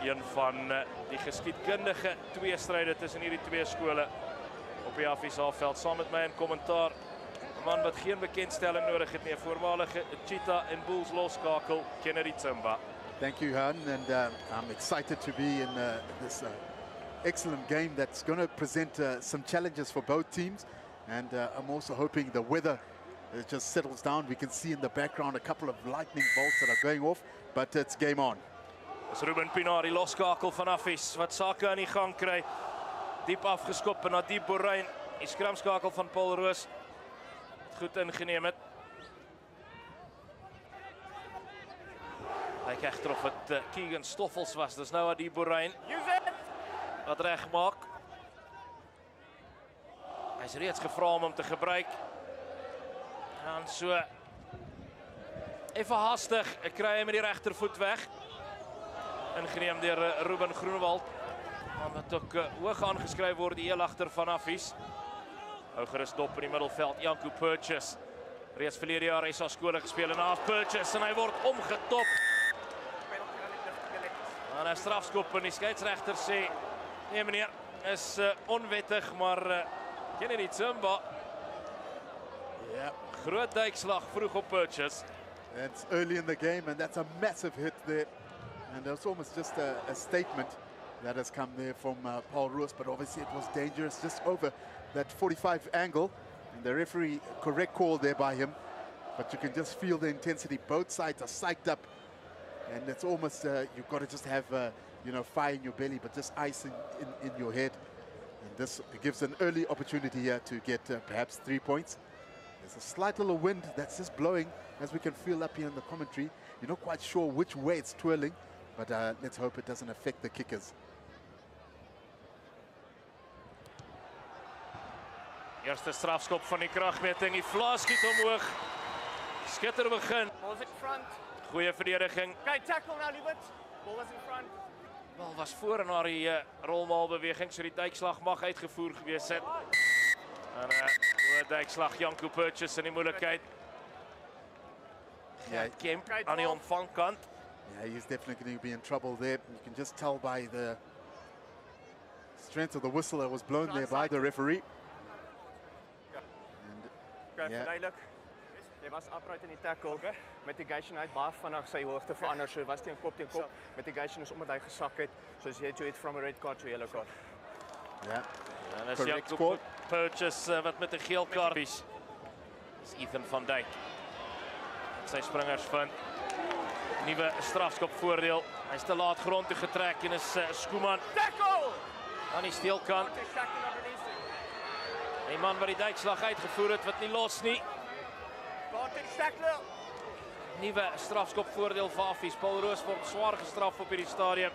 een van die geskiedkundige tweestryde tussen hierdie twee skole op die Affieshalveld. Saam met my in kommentaar, 'n man wat geen bekendstelling nodig het nie, 'n voormalige Cheetah en Bulls loskakel, Kennedy Tsumba. Thank you, Han, and I'm excited to be in this excellent game that's going to present some challenges for both teams, and I'm also hoping the weather just settles down. We can see in the background a couple of lightning bolts that are going off, but it's game on. Dis Ruben Pienaar, die loskakel van Affies, wat sake aan die gang kry. Diep afgeskop en Nadiep Boerrein, die skramskakel van Paul Roos, goed ingeneem het. Hy kyk egter of het Keegan Stoffels was, dis nou Nadiep Boerrein wat reg maak. Hy is reeds gevra om te gebruik. En so effe hastig, ek kry hy met die regtervoet weg. Ingeneem deur Ruben Groenewald. Wat ook hoog aangeskryf word, die heel agter van Affies. Hou gerus dop in die middelveld, Janko Purchase. Reeds verlede jaar SA skole gespeel en naas Purchase en hy word omgetop. En 'n strafskop en die skeieregter sê, nee meneer, is onwettig, maar Kennedy Tsumba. Yeah. Groot duikslag vroeg op Purchase. It's early in the game, and that's a massive hit there. And it's almost just a statement that has come there from Paul Roos, but obviously it was dangerous just over that 45 angle. And the referee, correct call there by him, but you can just feel the intensity. Both sides are psyched up, and it's almost, you've got to just have, fire in your belly, but just ice in your head. And this gives an early opportunity here to get perhaps 3 points. There's a slight little wind that's just blowing, as we can feel up here in the commentary. You're not quite sure which way it's twirling, but let's hope it doesn't affect the kickers. Eerste strafskop van die kragmeting, die vlaas skiet omhoog. Skitter begin. Ball was in front. Goeie verdediging. Okay, tackle now, Liebert. Ball was in front. Bal was voor na die rolmaalbeweging, so die duikslag mag uitgevoer gewees het. En goeie duikslag, Janko Purchase in die moeilikheid. Yeah, Kemp aan die ontvangkant. Yeah, he's definitely going to be in trouble there. You can just tell by the strength of the whistle that was blown there by the referee. Okay, Yeah. verduidelik. Jy was upright in die tackle. Mitigation uit baie vinnig sy hoogte verander, so was teen kop. Mitigation is omdat hy gesak het, soos jy het from a red card to a yellow card. Yeah, En as correct Janko score. Purchase wat met 'n geel kaart is. Dis Ethan van Dijk. Sy springers vind nuwe strafskop voordeel. Hy's te laat grond toe getrek en is Schoeman Tackle! aan die steelkant. Die man wat die duikslag uitgevoer het wat nie los nie. Tackle! Nuwe strafskop voordeel vir Affies. Paul Roos word swaar gestraf op hierdie stadium.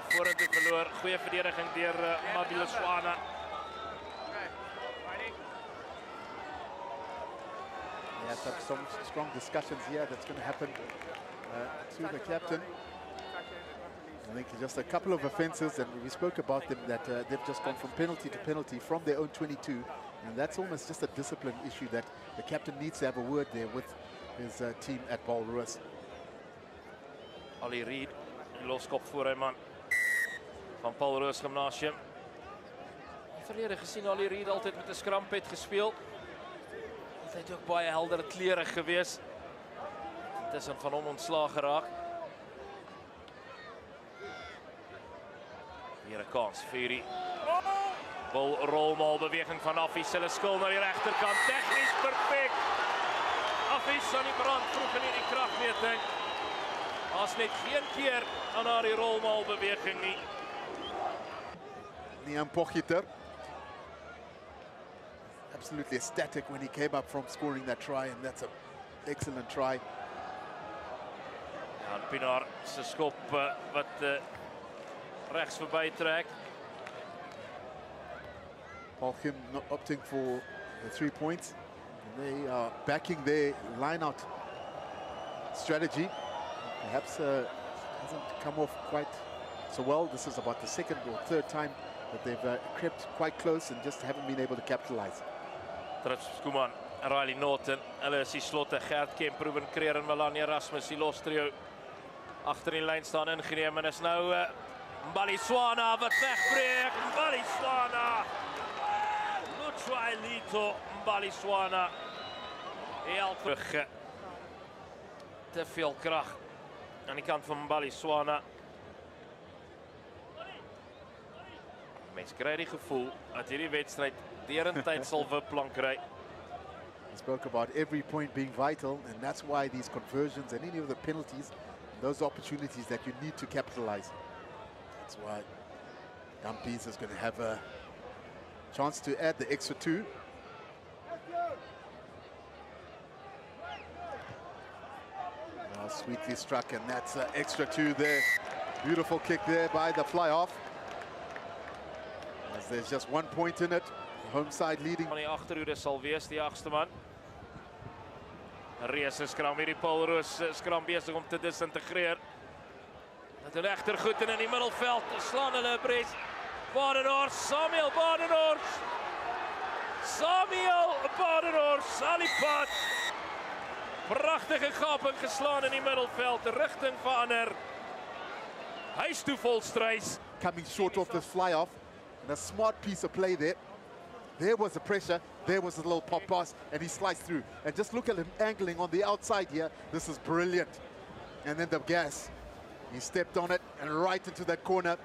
Vorentoe verloor, goeie verdediging deur Mabile Swana. Yeah, some strong discussions here that's going to happen to the captain. I think just a couple of offences, and we spoke about them, that they've just gone from penalty to penalty from their own 22, and that's almost just a discipline issue that the captain needs to have a word there with his team at Paul Roos. Ali Reid, die loskop voor hy man van Paul Roos Gymnasium. Verlede gesien Ali Reid altyd met 'n skrampet gespeel. Altyd ook baie helder klere gewees. Intussen van hom ontslaag geraak. Hier 'n kans vir die bal rolmaal beweging van Affies. Hulle skil na die regterkant. Tegnies perfek. Affies aan die brand vroeg in hierdie kragmeting. As net geen keer aan haar die rolmaal beweging nie. Nian Pochiter, absolutely ecstatic when he came up from scoring that try, and that's an excellent try. Ja, Pienaar se skop wat regs verby trek. Paul Kim not opting for the 3 points. And they are backing their line-out strategy. Perhaps hasn't come off quite so well. This is about the second or third time that they've crept quite close and just haven't been able to capitalize. Trips Schoeman en Riley Norton. Hulle is die slotte. Gert Kemp, Ruben Kreer en Melanie Erasmus, die los trio Agter die lyn staan ingeneem en is nou Mbaliswana wat wegbreek. Mbaliswana. Lutswailito Mbaliswana. Heel terug. Te veel krag aan die kant van Mbaliswana. Mens kry die gevoel dat hierdie wedstryd derentyd sal wipplank kry. He spoke about every point being vital, and that's why these conversions and any of the penalties, those opportunities that you need to capitalize. That's why Dumpies is going to have a chance to add the extra 2. Well, sweetly struck, and that's extra 2 there. Beautiful kick there by the fly-off. As there's just 1 point in it. Home side leading. Van die agterhoede sal wees die 8ste man. Reese skram hierdie Paul Roos skram besig om te disintegreer. Dit is regter goed in die middelveld. Slaan hulle 'n pres. Badenhorst, Samuel Badenhorst. Samuel Badenhorst, Salipad. Pragtige gaping geslaan in die middelveld. Rigting verander. Hy's toe vol strys. Coming short off this fly-off. And a smart piece of play there. There was the pressure, there was a little pop pass, and he sliced through. And just look at him angling on the outside here. This is brilliant. And then the gas. He stepped on it and right into that corner.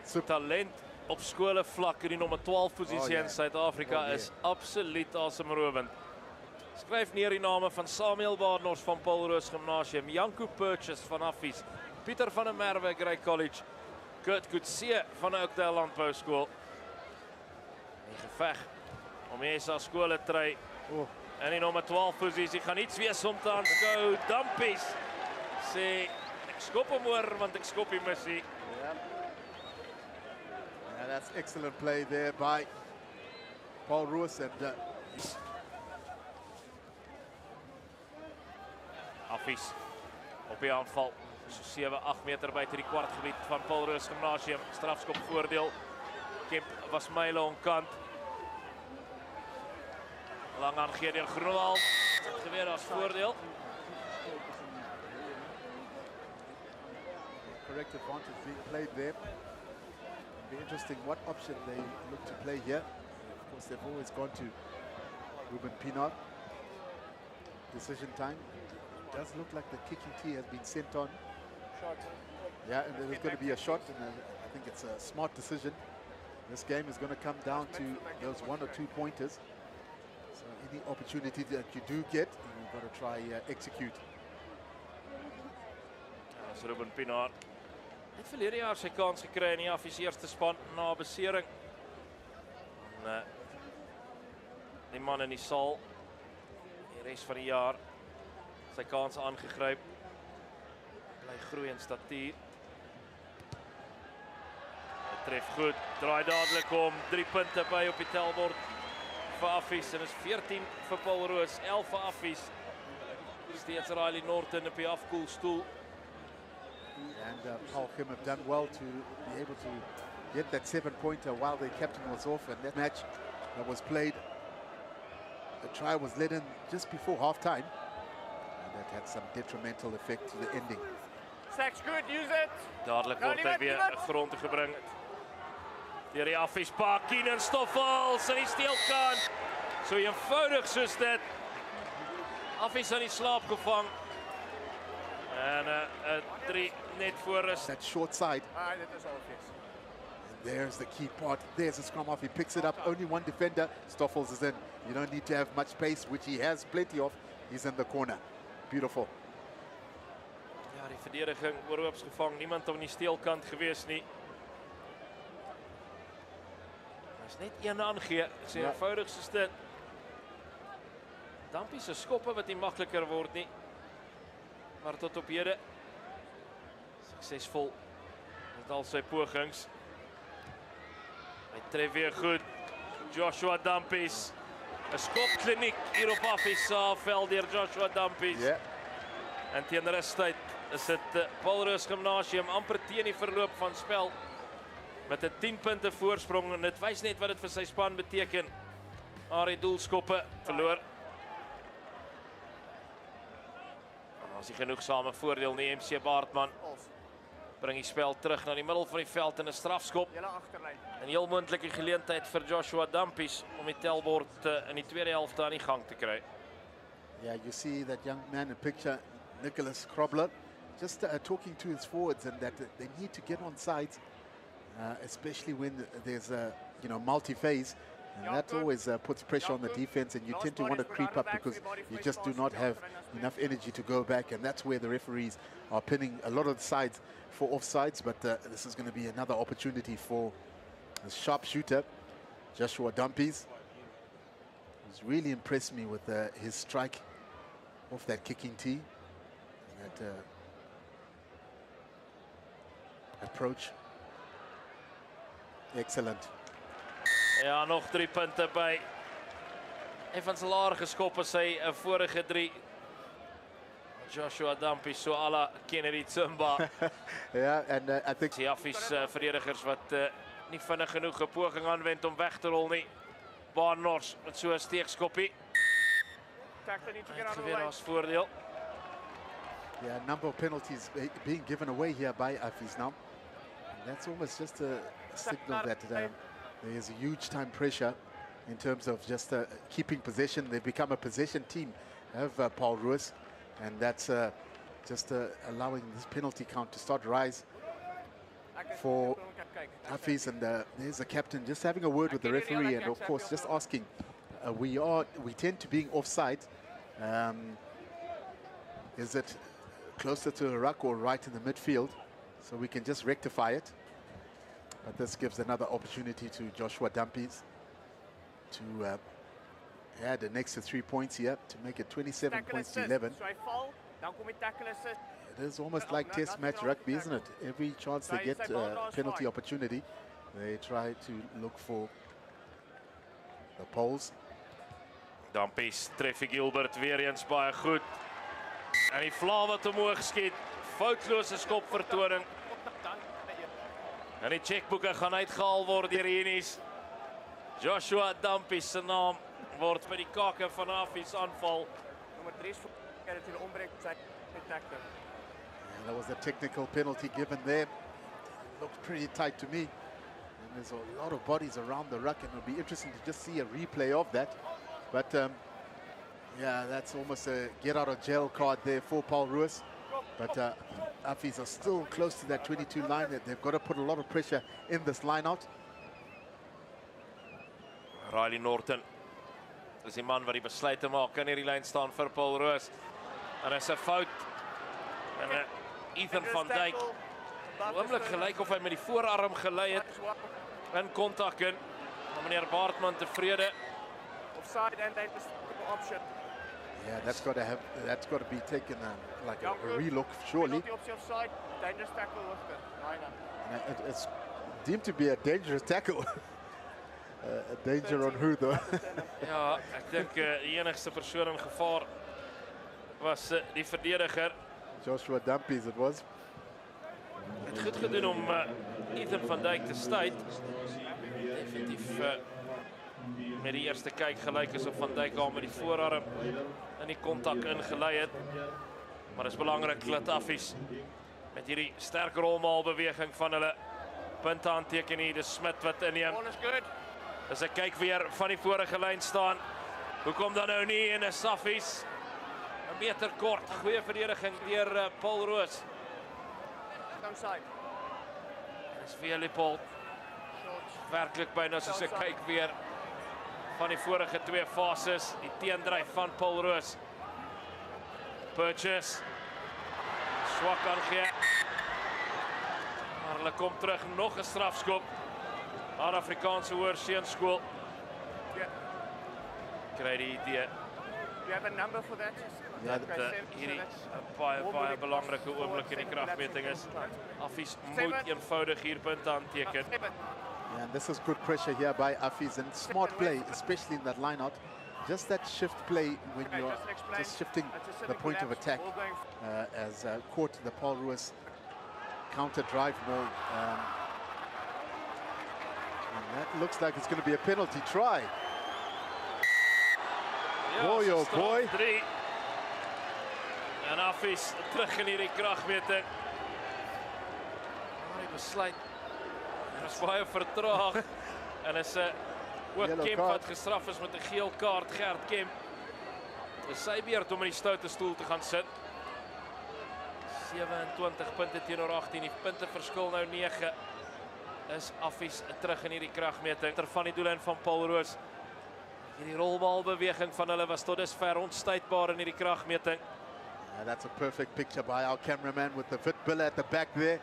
So talent op skole vlak in die nommer 12 posisie in Suid-Afrika is absoluut asemrowend. Skryf neer die name van Samuel Badenhorst van Paul Roos Gimnasium, Janko Purchase van Affies, Pieter van der Merwe Grey College, Kurt Coetzee van Oakdale Landbou Skool. Die geveg om die SA skole try in die nommer 12 posisie gaan iets wees om te aanskou. Dumpies sê ek skop hom oor want ek skop die missie. Yeah, that's excellent play there by Paul Roos and Affies op die aanval. So 7-8 meter buite die kwartgebied van Paul Roos Gimnasium. Strafskop voordeel. Kemp was myle onkant. Lang aangegee deur Groenewald. Geweer as voordeel. Correct advantage being played there. It'll be interesting what option they look to play here. Of course, they've always gone to Ruben Pienaar. Decision time. It does look like the kicking tee has been sent on. Shot. Yeah, and there's going to be a shot, and I think it's a smart decision. This game is going to come down to those 1 or 2 pointers. So any opportunity that you do get, you've got to try execute. As Ruben Pienaar het verlede jaar sy kans gekry in die Affies eerste span na besering. En die man in die saal die res van die jaar sy kans aangegryp. Bly groei in statuur. Hy tref goed, draai dadelik om, 3 punte by op die tellbord vir Affies en is 14 vir Paul Roos, 11 vir Affies. Steeds Riley Norton op die afkoelstoel. And Paul Kim have done well to be able to get that 7-pointer while their captain was off. And that match that was played, the try was let in just before half-time. And that had some detrimental effect to the ending. Stacks good, use it. Dadelik word hy weer grond toe gebring. Deur die Affies pak en Stoffels in die steelkant. So eenvoudig soos dit. Affies aan die slaap gevang. En 3 net voor rus. That short side. Dit is obvious. And there's the key part. There's a scrum off. He picks it up. Only one defender. Stoffels is in. You don't need to have much space, which he has plenty of. He's in the corner. Beautiful. Ja, die verdediging oorhoops gevang. Niemand op die steelkant gewees nie. Hy's net een aangee. Dis eenvoudig soos dit. Dumpies se skoppe wat nie makliker word nie. Maar tot op hede suksesvol met al sy pogings. Hy tref weer goed. Joshua Dumpies. 'n skopkliniek hier op Affies veld deur Joshua Dumpies. Yeah. En teen rustyd is dit Paul Roos Gimnasium amper teen die verloop van spel met 'n 10 punte voorsprong en dit wys net wat dit vir sy span beteken. Arie doelskoppe verloor. As die genoegsame voordeel nie, MC Baartman bring die spel terug na die middel van die veld in 'n strafskop. Julle agterlyn. 'n heel moontlike geleentheid vir Joshua Dampies om die tellbord in die tweede helfte aan die gang te kry. Yeah, you see that young man in the picture, Nicholas Krobler, just talking to his forwards and that they need to get on sides, especially when there's a multi-phase. And that always puts pressure on the defense, and you tend to want to creep up because you just do not have enough energy to go back, and that's where the referees are pinning a lot of the sides for offsides. But this is going to be another opportunity for a sharpshooter, Joshua Dampies, who's really impressed me with his strike off that kicking tee, and that approach. Excellent. Ja, nog 3 punte by. Evans laer geskop as hy 'n vorige 3. Joshua Dampies so à la Kennedy Tsumba. Yeah, and I think Die Affies verdedigers wat nie vinnig genoeg 'n poging aanwend om weg te rol nie. Barnors met so 'n steekskoppie. Tackle nie te Hy get het aan die geweer lyn. as voordeel. yeah, a number of penalties being given away here by Afis now. And that's almost just a signal that there is a huge time pressure in terms of just keeping possession. They've become a possession team of Paul Roos, and that's just allowing this penalty count to start rise for Afis. And there's the captain just having a word with the referee, and of course just asking, we tend to being offside. Is it closer to the ruck or right in the midfield? So we can just rectify it. But this gives another opportunity to Joshua Dampies to add an extra 3 points here to make it 27 points to 11. So hy val, dan kom die tackle assist. It is almost like test match rugby, isn't it? Every chance they get a penalty opportunity, they try to look for the poles. Dampies tref Gilbert weer eens baie goed. En die vla wat omhoog skiet, foutlose skopvertoning. En die checkboeke gaan uitgehaal word deur Henies. Joshua Dampies se naam word by die kake van Affies aanval. Nommer 3 is vir dat hy ombreek op sy tackle. And there was a technical penalty given there. Looked pretty tight to me. And there's a lot of bodies around the ruck, and it'll be interesting to just see a replay of that. But yeah, that's almost a get out of jail card there for Paul Roos. But Affies are still close to that 22 line. They've got to put a lot of pressure in this line out. Riley Norton is die man wat die besluit te maak in hierdie lyn staan vir Paul Roos. En is 'n fout. En Ethan van Dijk, oomblik gelyk of hy met die voorarm gelei het in kontak in. Maar meneer Baartman tevrede. Offside and they just option. Yeah, that's got to be taken like a relook, surely. Penalty opsie offside, dangerous tackle hoogte. And it's deemed to be a dangerous tackle. A danger on who though? Ja, ek dink die enigste persoon in gevaar was die verdediger. Joshua Dampies it was. Het goed gedoen om Ethan van Dijk te stuit. Definitief met die eerste kyk gelyk is of Van Dijk al met die voorarm in die kontak ingelei het. Maar dit is belangrik dat Affies met hierdie sterk rolmaalbeweging van hulle punte aanteken hier. Dis Smit wat inneem. All is good. Dis 'n kyk weer van die vorige lyn staan. Hoekom dan nou nie en 'n Affies 'n meter kort. Goeie verdediging deur Paul Roos. Downside. Dis vir Leopold. Werklik byna soos 'n kyk weer van die vorige 2 fases. Die teendryf van Paul Roos. Purchase. Swak aangee. Maar hulle kom terug, nog 'n strafskop. Aan Afrikaanse Hoërseunskool. Kry die idee. You have a number for that? Ja, dat hierdie 'n baie belangrike oomblik in die kragmeting is. Affies moet eenvoudig hier punte aanteken. Yeah, and this is good pressure here by Affies, and smart play, especially in that line out. Just that shift play when you're just shifting the point of attack as caught the Paul Roos counter drive more. And that looks like it's going to be a penalty try. Ja, Boy, oh boy. En Affies terug in hierdie kragmeting. Maar die besluit is baie vertraag. En is 'n ook Yellow Kemp card. wat gestraf is met 'n geel kaart, Gert Kemp. Dis sy beurt om in die stoute stoel te gaan sit. 27 punte teenoor 18, die punteverskil nou 9. Is Affies terug in hierdie kragmeting. Van die doellyn van Paul Roos. Hierdie rolbalbeweging van hulle was tot dusver onstuitbaar in hierdie kragmeting. Yeah, that's a perfect picture by our cameraman with the fit bill at the back there.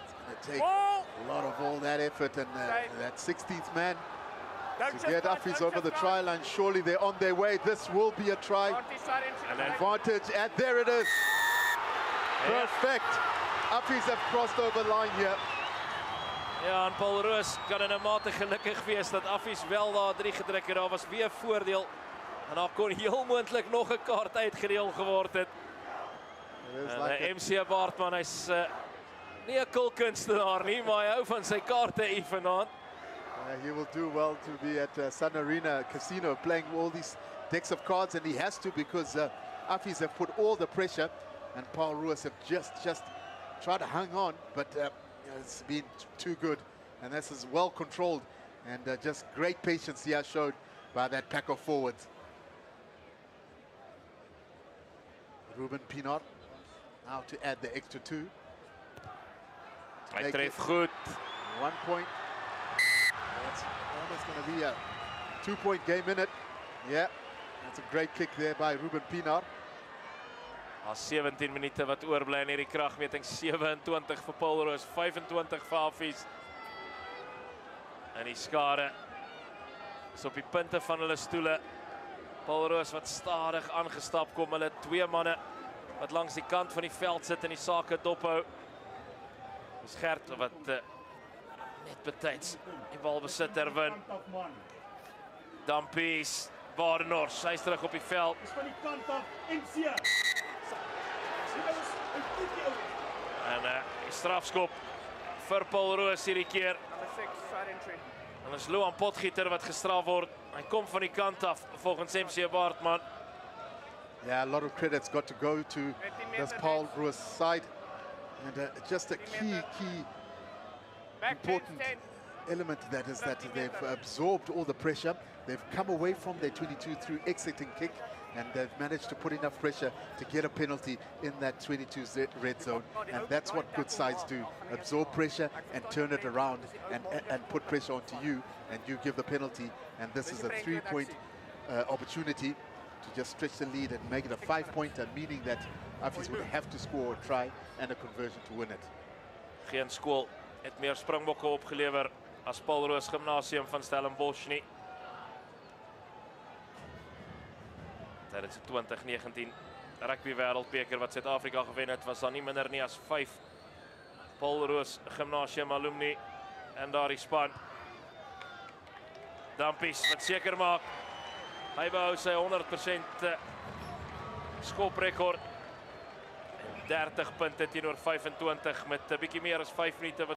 It's going to take a lot of all that effort and that 16th man to get Affies over the try line. Surely they're on their way. This will be a try. And then Advantage, and there it is. Perfect. Affies have crossed over line here. ja, en Paul Roos kan in 'n mate gelukkig wees dat Affies wel daar 3 gedruk het. Daar was weer voordeel. En daar kon heel moontlik nog 'n kaart uitgedeel geword het. It is En like a- MC Baartman, hy's nie 'n kulkunstenaar nie, maar hy hou van sy kaarte evenaand. he will do well to be at Sun Arena Casino playing all these decks of cards, and he has to because Affies have put all the pressure, and Paul Roos have just tried to hang on, but it's been too good, and this is well controlled, and just great patience here showed by that pack of forwards. Ruben Pienaar now to add the extra 2. Hy Make tref it goed. 1 point. That's almost going to be a 2-point game in it. Yeah, that's a great kick there by Ruben Pienaar. Al 17 minute wat oorbly in hierdie kragmeting. 27 vir Paul Roos, 25 vir Affies. En die skare is op die punte van hulle stoele. Paul Roos wat stadig aangestap kom. Hulle 2 manne wat langs die kant van die veld sit en die sake dophou. Dis Gert wat net betyds die bal besit herwin. Dampies, Badenhorst, hy's terug op die veld. Van die kant af, MC. En die strafskop vir Paul Roos hierdie keer. Number 6, side entry. En is Luan Potgieter wat gestraf word. Hy kom van die kant af volgens MC Baartman. Yeah, a lot of credit's got to go to this Paul Roos side, and just a key Back 10, important 10. element that is that they've absorbed all the pressure. They've come away from their 22 through exiting kick, and they've managed to put enough pressure to get a penalty in that 22 red zone. And that's what good sides do: absorb pressure and turn it around and put pressure onto you, and you give the penalty. And this is a 3-point opportunity to just stretch the lead and make it a 5-pointer, meaning that Affies would have to score a try and a conversion to win it. Geen skool het meer springbokke opgelewer as Paul Roos Gimnasium van Stellenbosch nie. Tydens die 2019 rugby wêreldbeker wat Suid-Afrika gewen het, was daar nie minder nie as 5 Paul Roos Gimnasium alumni in daardie span. Dampies wat seker maak hy behou sy 100% skoprekord. 30 punte teenoor 25 met 'n bietjie meer as 5 minute wat